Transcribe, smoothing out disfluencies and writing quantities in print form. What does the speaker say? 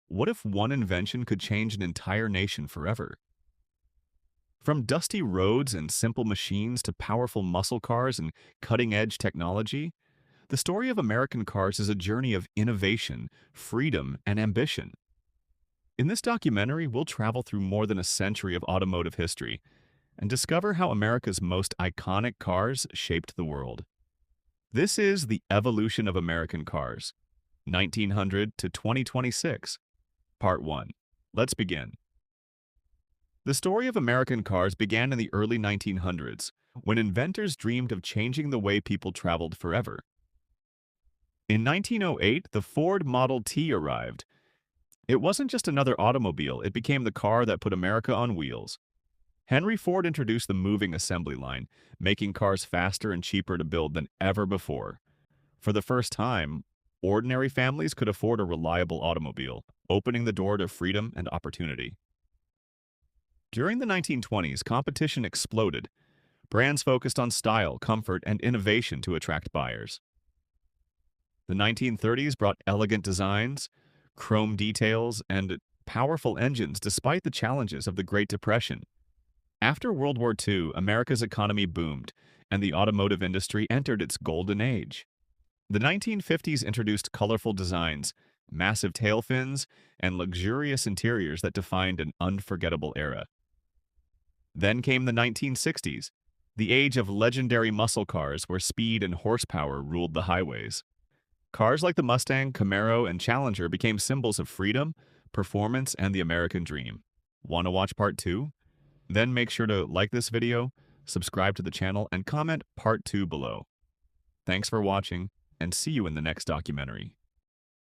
What if one invention could change an entire nation forever? From dusty roads and simple machines to powerful muscle cars and cutting-edge technology, the story of American cars is a journey of innovation, freedom, and ambition. In this documentary, we'll travel through more than a century of automotive history and discover how America's most iconic cars shaped the world. This is The Evolution of American Cars, 1900 to 2026, Part 1. Let's begin. The story of American cars began in the early 1900s, when inventors dreamed of changing the way people traveled forever. In 1908, the Ford Model T arrived. It wasn't just another automobile, it became the car that put America on wheels. Henry Ford introduced the moving assembly line, making cars faster and cheaper to build than ever before. For the first time, ordinary families could afford a reliable automobile, opening the door to freedom and opportunity. During the 1920s, competition exploded. Brands focused on style, comfort, and innovation to attract buyers. The 1930s brought elegant designs, chrome details, and powerful engines despite the challenges of the Great Depression. After World War II, America's economy boomed, and the automotive industry entered its golden age. The 1950s introduced colorful designs, massive tail fins, and luxurious interiors that defined an unforgettable era. Then came the 1960s, the age of legendary muscle cars where speed and horsepower ruled the highways. Cars like the Mustang, Camaro, and Challenger became symbols of freedom, performance, and the American dream. Want to watch part 2? Then make sure to like this video, subscribe to the channel, and comment part 2 below. Thanks for watching, and see you in the next documentary.